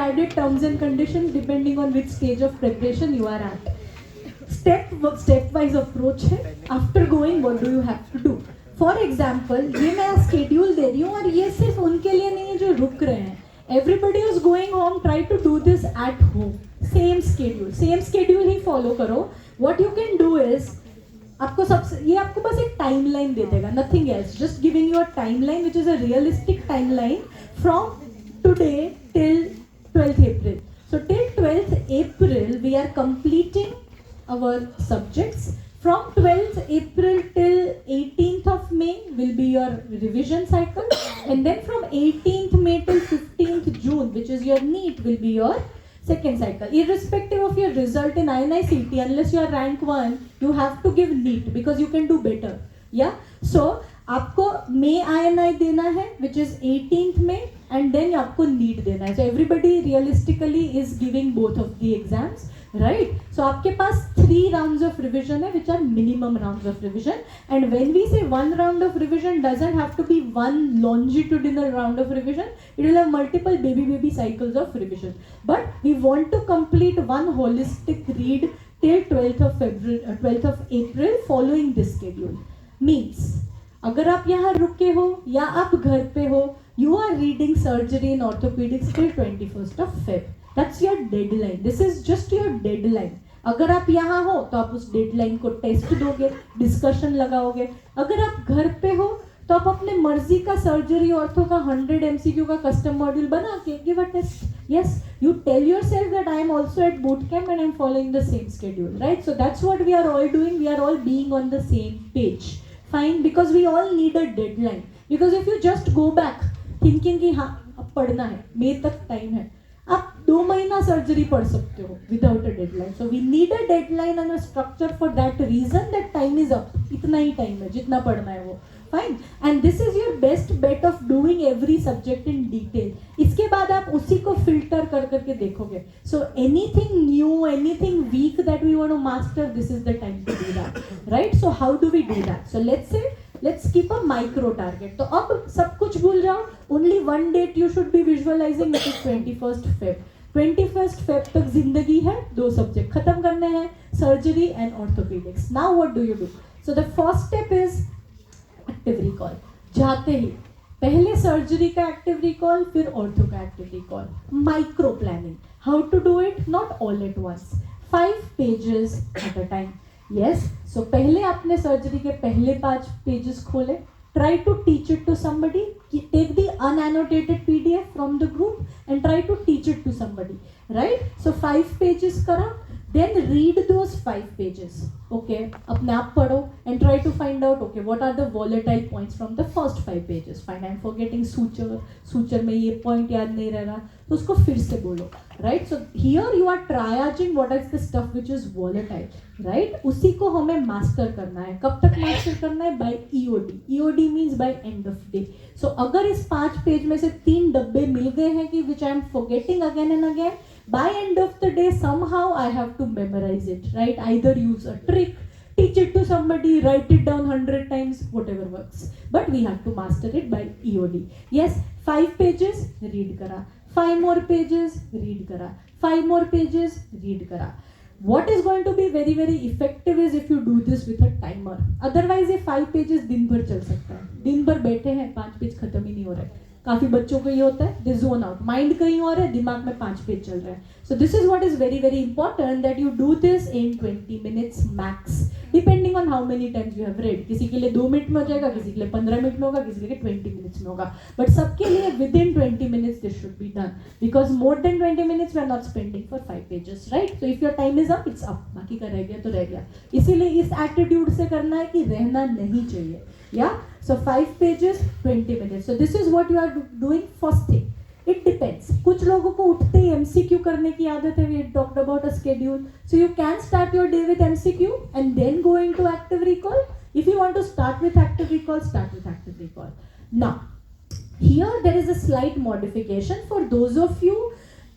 added terms and conditions depending on which stage of preparation you are at. Step-wise approach है. After going, what do you have to do? For example, ये मैं schedule दे रही हूँ और ये सिर्फ उनके लिए नहीं है जो रुक रहे हैं. Everybody who's going home, try to do this at home. Same schedule he follow करो. What you can do is ये आपको बस एक टाइमलाइन दे देगा, nothing else. Just giving you a timeline which is a realistic timeline from today till 12th April. So till 12th April we are completing our subjects. From 12th April till 18th of May will be your revision cycle, and then from 18th May till 15th June, which is your NEET, will be your second cycle. Irrespective of your result in INI-CET, unless you are rank 1, you have to give NEET because you can do better. Yeah. So आपको May INI देना है, which is 18th May, and then आपको NEET देना है. So everybody realistically is giving both of the exams, right? So आपके पास 3 rounds of revision है, which are minimum rounds of revision. And when we say 1 round of revision, doesn't have to be 1 longitudinal round of revision. It will have multiple baby cycles of revision. But we want to complete one holistic read till 12th of April following this schedule. Means अगर आप यहाँ रुके हो या आप घर पे हो, you are reading surgery and orthopedics till 21st of Feb. That's your deadline. This is just your deadline. अगर आप यहाँ हो तो आप उस डेडलाइन को टेस्ट दोगे, डिस्कशन लगाओगे. अगर आप घर पे हो तो आप अपने मर्जी का सर्जरी ऑर्थो का 100 MCQ का कस्टम मॉड्यूल बना के give a test. Yes, you tell yourself that I am also at boot camp and I am following the same schedule, right? So that's what we are all doing. We are all being on the same page. Fine, because we all need a deadline. Because if you just go back thinking कि हाँ अब पढ़ना है, मई तक time है, आप 2 महीना surgery पढ़ सकते हो without a deadline. So we need a deadline and a structure for that reason that time is up. इतना ही टाइम है जितना पढ़ना है वो. Fine. And this is your best bet of doing every subject in detail. इसके बाद आप उसी को filter कर करके देखोगे. So anything new, anything weak that we want to master, this is the time to do that. Right? So how do we do that? So let's keep a micro target. तो अब सब कुछ भूल जाओ. Only one date you should be visualizing, that is 21st Feb. 21st Feb तक जिंदगी है, 2 subject खत्म करने हैं, surgery and orthopaedics. Now what do you do? So the first step is active recall. जाते ही पहले सर्जरी का एक्टिव रिकॉल, फिर ऑर्थो का active recall. Micro planning. How to do it? Not all at once, 5 pages at a time. Yes. So पहले आपने surgery के पहले 5 पेजेस खोले. Try to teach it to somebody. Take the unannotated PDF from the group and try to teach it to somebody. Right? So 5 pages करा. Then read those 5 pages. Okay, अपने आप पढ़ो and try to find out, okay, what are the volatile points from the first 5 pages. Fine, I'm forgetting suture में ये point याद नहीं रह रहा, तो उसको फिर से बोलो. Right? So here you are triaging what is the stuff which is volatile. Right? उसी को हमें master करना है. कब तक master करना है? By EOD. EOD means by end of day. So अगर इस 5 पेज में से 3 डब्बे मिल गए हैं कि which I am forgetting again and again, by end of the day somehow I have to memorize it, right? Either use a trick, teach it to somebody, write it down 100 times, whatever works, but we have to master it by EOD. Yes, 5 pages read kara, 5 more pages read kara, 5 more pages read kara. What is going to be very very effective is if you do this with a timer. Otherwise ये 5 pages दिन भर चल सकता है. दिन भर बैठे हैं, 5 पेज खत्म ही नहीं हो रहा है. काफी बच्चों को ये होता है, दे जोन आउट, माइंड कहीं और है, दिमाग में 5 पेज चल रहा है. सो this is what is very very important, that you do this in 20 minutes max, depending on how many times you have read. किसी के लिए 2 मिनट में हो जाएगा, किसी के लिए 15 मिनट में होगा, किसी के लिए 20 minutes में होगा, बट सबके लिए within 20 minutes this should be done, because more than 20 minutes we are not spending for 5 pages, right? So if your time is up, it's up. बाकी का रह गया तो रह गया. इसीलिए इस एटीट्यूड से करना है कि रहना नहीं चाहिए. Yeah, so 5 pages, 20 minutes. So this is what you are doing first thing. It depends. कुछ लोगों को उठते ही MCQ करने की आदत है. We talked about a schedule. So you can start your day with MCQ and then go into active recall. If you want to start with active recall, start with active recall. Now, here there is a slight modification for those of you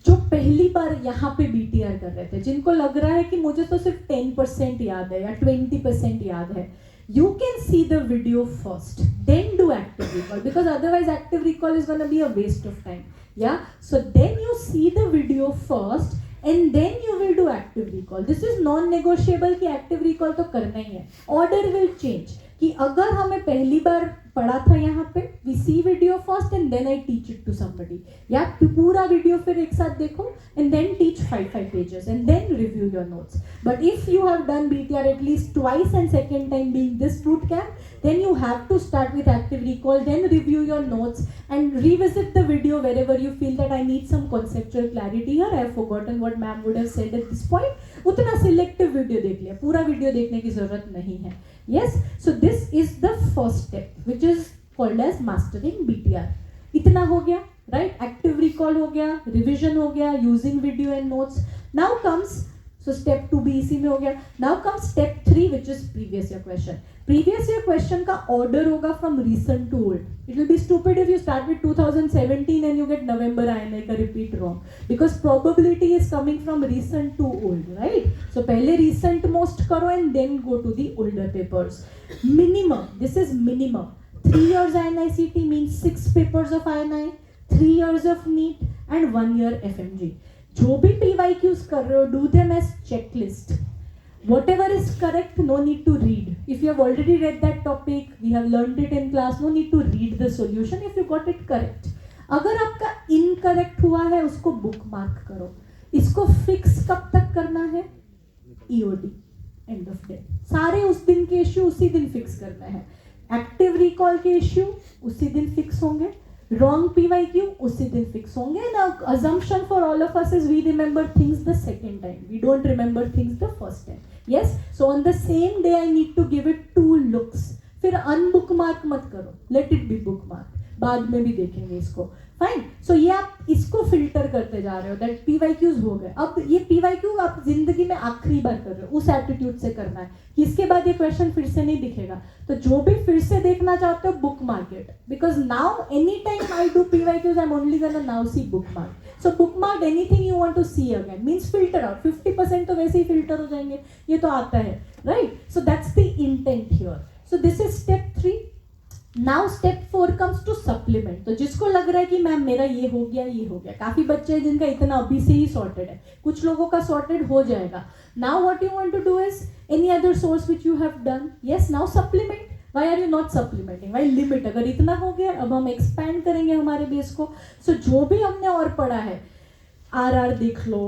जो पहली बार यहाँ पे BTR कर रहे थे, जिनको लग रहा है कि मुझे तो सिर्फ 10% याद है या 20% याद है. you can see the video first, then do active recall, because otherwise active recall is going to be a waste of time. Yeah, so then you see the video first and then you will do active recall. This is non-negotiable कि active recall तो करना ही है. Order will change कि अगर हमें पहली बार पढ़ा था यहाँ पे, we see video first and then I teach it to somebody. या पूरा वीडियो फिर एक साथ देखो and then teach 5 pages and then review your notes. But if you have done BTR at least twice and second time being this boot camp, then you have to start with active recall, then review your notes and revisit the video wherever you feel that I need some conceptual clarity here. I have forgotten what ma'am would have said at this point. उतना selective video देख लिया, पूरा video देखने की जरूरत नहीं है. Yes, so this is the first step, which is called as mastering BTR. इतना हो गया, right? Active recall हो गया, revision हो गया, using video and notes. Now comes, so step 2 भी इसी में हो गया. Now comes step 3, which is previous year question. Previous year question का order होगा from recent to old. It will be stupid if you start with 2017 and you get November INI का repeat wrong, because probability is coming from recent to old, right? So पहले recent most करो and then go to the older papers. Minimum, this is minimum. 3 years INI-CT means 6 papers of INI, 3 years of NEET and 1 year FMG. जो भी PYQs कर रहे हो, do them as checklist. Whatever is correct, no need to read. If you have already read that topic, we have learned it in class, no need to read the solution if you got it correct. अगर आपका incorrect हुआ है, उसको bookmark करो. इसको fix कब तक करना है? EOD, end of day. सारे उस दिन के issue उसी दिन fix करना है. Active recall के issue उसी दिन fix होंगे. Wrong PYQ उसी दिन fix होंगे. Now assumption for all of us is we remember things the second time. We don't remember things the first time. Yes, so on the same day I need to give it 2 looks. फिर unbookmark मत करो. Let it be bookmark. बाद में भी देखेंगे इसको. Fine. सो ये आप इसको फिल्टर करते जा रहे हो, दैट PYQs हो गए. अब ये PYQ आप जिंदगी में आखिरी बार कर रहे हो, उस एटीट्यूड से करना है कि इसके बाद ये क्वेश्चन फिर से नहीं दिखेगा. तो जो भी फिर से देखना चाहते हो, bookmark it, because now any time I do PYQs I am only gonna now see bookmark. So bookmark anything you want to see again means filter out. 50% तो वैसे ही फिल्टर हो जाएंगे, ये तो आता है, right? So that's the intent here. So this is step 3. Now step 4 comes to supplement. तो जिसको लग रहा है कि मैम मेरा ये हो गया, ये हो गया, काफी बच्चे हैं जिनका इतना अभी से ही सॉर्टेड है, कुछ लोगों का सॉर्टेड हो जाएगा. Now what you want to do is any other source which you have done. Yes, now supplement. Why are you not supplementing? Why limit? अगर इतना हो गया, अब हम एक्सपैंड करेंगे हमारे बेस को. सो जो भी हमने और पढ़ा है, RR देख लो,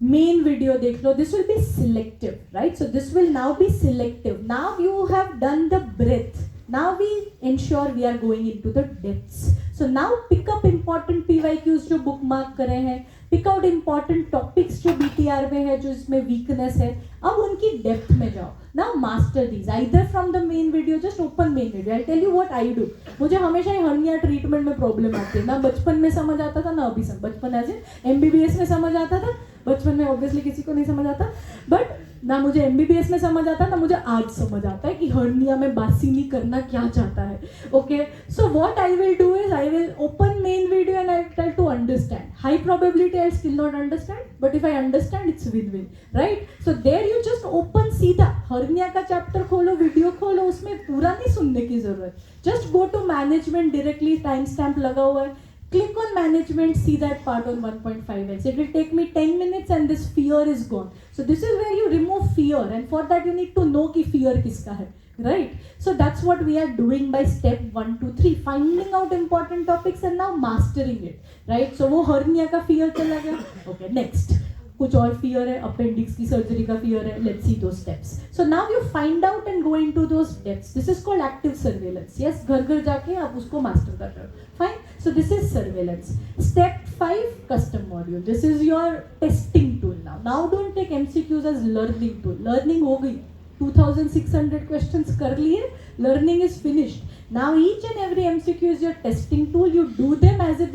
main video देख लो, this will be selective, right? So this will now be selective. Now you have done the breadth. Now we ensure we are going into the depths. So now pick up important PYQs जो bookmark करे हैं, pick out important topics जो BTR में है, जो इसमें weakness है, अब उनकी depth में जाओ. Now master these either from the main video. Just open main video. I'll tell you what I do. मुझे हमेशा ही hernia treatment में problem आती है. ना बचपन में समझ आता था, ना अभी बचपन ऐसे MBBS में समझ आता था. बचपन में ऑब्वियसली किसी को नहीं समझ आता, बट ना मुझे MBBS में समझ आता, ना मुझे आज समझ आता है कि हर्निया में बासिनी करना क्या चाहता है. Okay, so what I will do is I will open main video and I try to understand. High probability I still not understand, but if I understand it's win win, right? So there you just open सीधा hernia का chapter खोलो, video खोलो, उसमें पूरा नहीं सुनने की जरूरत. Just go to management directly, time stamp लगा हुआ है. Click on management, see that part on 1.5x. It will take me 10 minutes and this fear is gone. So this is where you remove fear, and for that you need to know कि fear किसका है, right? So that's what we are doing by step 1 to 3, finding out important topics and now mastering it, right? So वो hernia का fear चला गया. Okay, next. कुछ और fear है, appendix की surgery का fear है. Let's see those steps. So now you find out and go into those depths. This is called active surveillance. Yes, घर घर जाके आप उसको master कर रहे हो. Fine. So this is surveillance. Step 5, custom module. This is your testing tool now. Now don't take MCQs as learning tool. Learning हो गई. 2600 questions कर लिए. Learning is finished. Now each and every MCQ is your testing tool. You do them as if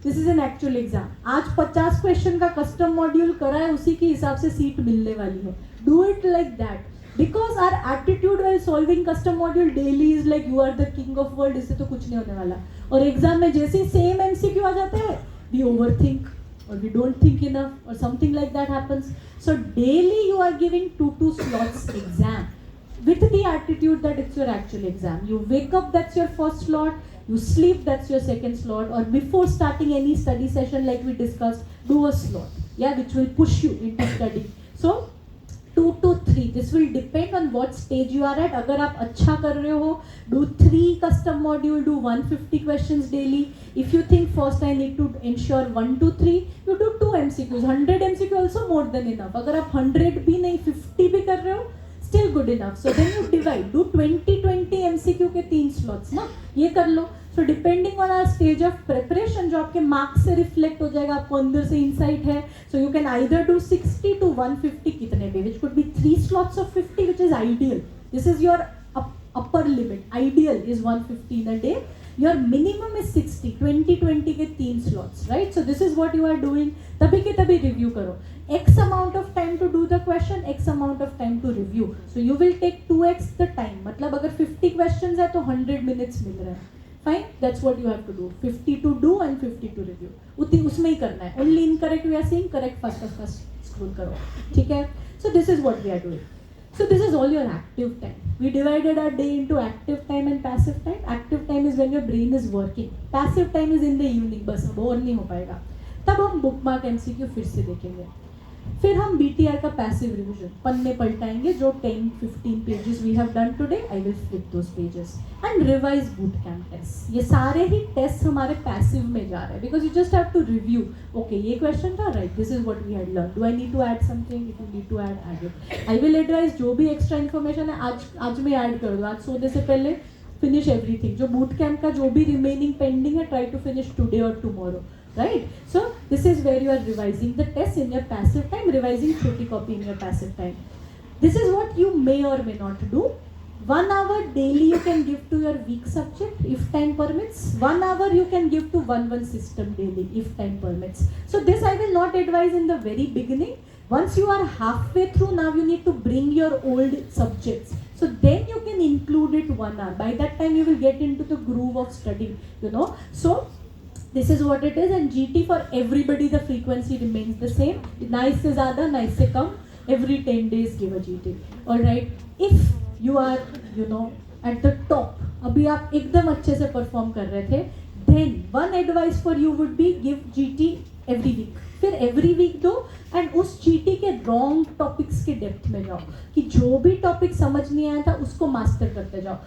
this is an actual exam. आज 50 question का custom module करा है, उसी के हिसाब से सीट मिलने वाली है. Do it like that. Because our attitude while solving custom module daily is like you are the king of world. इससे तो कुछ नहीं होने वाला. और एग्जाम में जैसे ही सेम MCQ आ जाता है, we overthink or we don't think enough or something like that happens. So daily you are giving 2 slots exam. with the attitude that it's your actual exam. You wake up, that's your first slot. You sleep, that's your second slot. Or before starting any study session, like we discussed, do a slot, yeah, which will push you into study. So 2 to 3, this will depend on what stage you are at. अगर आप अच्छा कर रहे हो, do 3 custom module, do 150 questions daily. If you think first I need to ensure 1 to 3, you do 2 MCQs. 100 MCQ also more than enough. अगर आप 100 भी नहीं 50 भी कर रहे हो, still good enough. So then you divide, do 20 MCQ के 3 slots ना, ये कर लो. So depending on our stage of preparation, जो आपके marks से reflect हो जाएगा, आपको अंदर से insight है, so you can either do 60 to 150 कितने भी, which could be 3 slots of 50, which is ideal. This is your upper limit. Ideal is 150 in a day. Your minimum is 60, 20 के 3 slots, right? So this is what you are doing. तभी के तभी review करो. X amount of time to do the question, X amount of time to review. So you will take 2x the time. मतलब अगर 50 questions है तो 100 minutes मिल रहा है. Fine, that's what you have to do. 50 to do and 50 to review. उसमें ही करना है. Only incorrect we are saying, correct first scroll करो. ठीक है? So this is what we are doing. So this is all your active time. We divided our day into active time and passive time. Active time is when your brain is working. Passive time is in the evening. बस bore नहीं हो पाएगा. तब हम bookmark MCQ फिर से देखेंगे. फिर हम BTR का पैसिव रिविजन पन्ने पलटाएंगे जो 10-15 pages we have done today. I will flip those pages and revise boot camp test. ये सारे ही टेस्ट हमारे पैसिव में जा रहे हैं because you just have to review. Okay, ये क्वेश्चन था, right, this is what we had learn. Do I need to add something? If you need to add it. I will advise जो भी extra information है आज में add कर दो. आज सोने से पहले फिनिश एवरीथिंग. जो बूट कैंप का जो भी रिमेनिंग पेंडिंग है, ट्राई टू फिनिश टुडे और tomorrow. Right? So this is where you are revising the test in your passive time, revising choti copy in your passive time. This is what you may or may not do. 1 hour daily you can give to your weak subject if time permits. 1 hour you can give to 1 system daily if time permits. So this I will not advise in the very beginning. Once you are halfway through, now you need to bring your old subjects. So then you can include it 1 hour. By that time you will get into the groove of studying, you know. So this is what it is. And GT for everybody, the frequency remains the same. Na isse zyada, na isse kam. Every 10 days give a GT. All right. If you are, you know, at the top, अभी आप एकदम अच्छे से perform कर रहे थे, then one advice for you would be give GT every week. फिर every week दो and उस GT के wrong topics के depth में जाओ कि जो भी topic समझ नहीं आया था उसको master करते जाओ.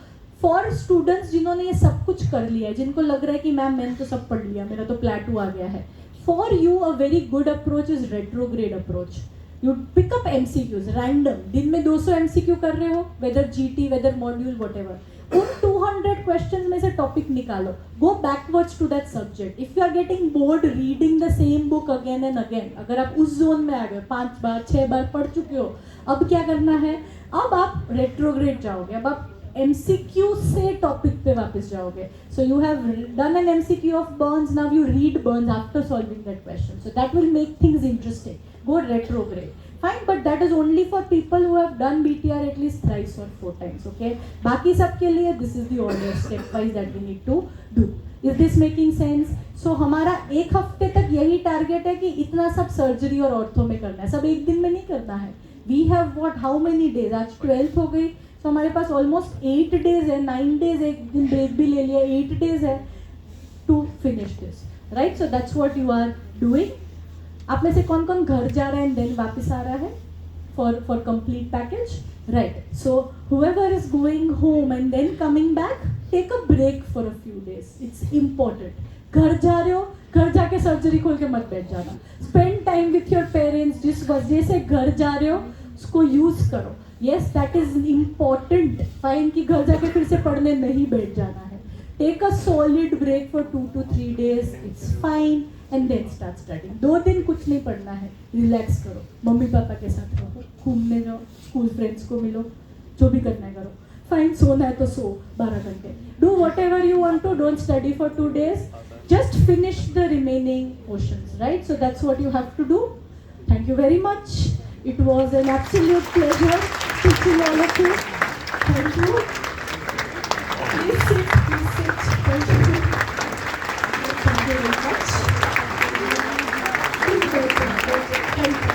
फॉर स्टूडेंट्स जिन्होंने ये सब कुछ कर लिया है, जिनको लग रहा है कि मैंने तो सब पढ़ लिया, मेरा तो प्लेटू आ गया है, for you a very good approach is retrograde approach. You pick up MCQs random. दिन में 200 MCQ कर रहे हो, whether GT whether module whatever, उन 200 क्वेश्चंस में से टॉपिक निकालो. Go backwards to that subject. If you are getting bored reading the same book again and again, अगर आप उस जोन में आ गए, 5 बार 6 बार पढ़ चुके हो, अब क्या करना है? अब आप रेट्रोग्रेड जाओगे. अब आप MCQ से टॉपिक पे वापस जाओगे. So you have done an MCQ of Burns, now you read Burns after solving that question. So that will make things interesting. Go retrograde. Fine, but that is only for people who have done BTR at least thrice or 4 times. Okay? बाकी सब के लिए this is the order step wise that we need to do. Is this making sense? So हमारा एक हफ्ते तक यही target है कि इतना सब सर्जरी और ऑर्थो में करना है. सब एक दिन में नहीं करना है. We have what? How many days? आज 12th हो गई. तो हमारे पास ऑलमोस्ट 8 days है, 9 days, एक दिन ब्रेक भी ले लिया, 8 days है to finish this. Right? So that's what you are doing. आप में से कौन कौन घर जा रहा है एंड देन वापस आ रहा है for complete package? Right. So whoever is going home and then coming back, take a break for a few days. It's important. घर जा रहे हो, घर जाके सर्जरी खोल के मत बैठ जाना. Spend time with your parents. जिस वजह से घर जा रहे हो उसको यूज करो. Yes, that is important. Fine कि घर जाके फिर से पढ़ने नहीं बैठ जाना है. Take a solid break for 2 to 3 days. It's fine, and then start studying. 2 दिन कुछ नहीं पढ़ना है. Relax करो. मम्मी पापा के साथ रहो. घूमने जाओ. स्कूल फ्रेंड्स को मिलो. जो भी करना है करो. Fine, सोना है तो सो 12 घंटे. Do whatever you want to. Don't study for 2 days. Just finish the remaining portions. Right? So that's what you have to do. Thank you very much. It was an absolute pleasure teaching all of you. Thank you. Please sit, please sit. Thank you. Thank you very much. Thank you.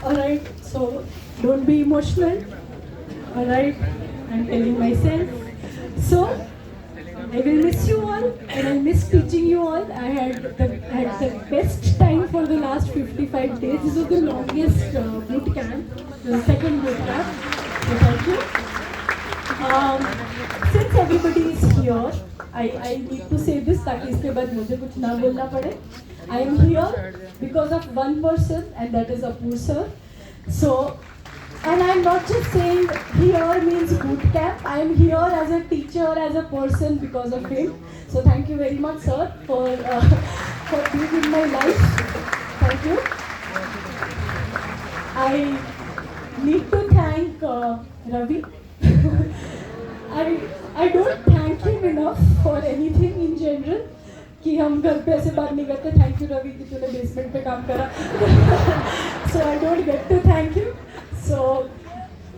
All right, so emotional. All right, I'm telling myself. So I will miss you all, and I miss teaching you all. I had the best time for the last 55 days. This was the longest boot camp, the second boot camp. So thank you. Since everybody is here, I need to say this ताकि इसके बाद मुझे कुछ ना बोलना पड़े. I am here because of one person, and that is Apur sir. So, and I'm not just saying here means boot camp. I am here as a teacher, as a person because of him. So thank you very much, sir, for being in my life. Thank you. I need to thank Ravi. I don't thank him enough for anything in general. कि हम घर पे ऐसे बात नहीं करते. Thank you Ravi कि तूने बेसमेंट पे काम करा. So I don't get to thank him. So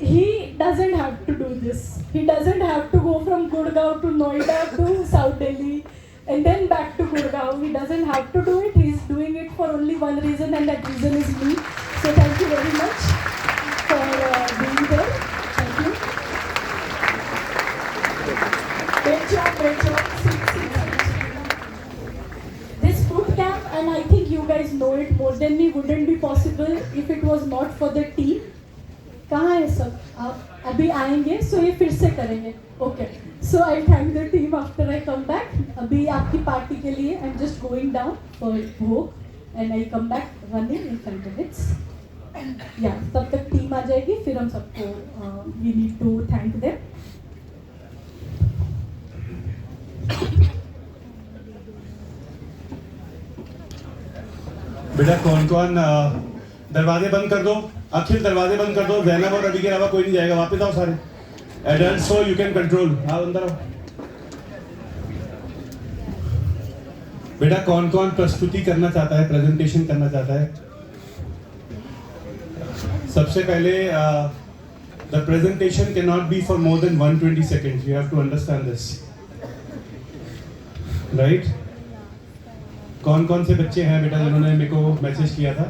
he doesn't have to do this. He doesn't have to go from Gurgaon to Noida to South Delhi and then back to Gurgaon. He doesn't have to do it. He's doing it for only one reason, and that reason is me. So thank you very much for being there. Thank you. Great job, great job. This boot camp, and I think you guys know it more than me, wouldn't be possible if it was not for the team. कहाँ है सब? आप अभी आएंगे, so ये फिर से करेंगे. Okay. So I thank the team after I come back. अभी आपकी पार्टी के लिए I'm just going down for भोग, and I come back running in 5 minutes. Yeah, तब तक टीम आ जाएगी, फिर हम सबको we need to thank them. बेटा कौन कौन दरवाजे बंद कर दो. अखिल दरवाजे बंद कर दो. जैनब और रवि के अलावा कोई नहीं जाएगा. वापस आओ सारे. Adult so you can control. हाँ अंदर आओ. बेटा कौन कौन प्रस्तुति करना चाहता है, प्रेजेंटेशन करना चाहता है? सबसे पहले the presentation can not be for more than 120 seconds. You have to understand this, right? कौन कौन से बच्चे हैं बेटा जिन्होंने मेरे को मैसेज किया था?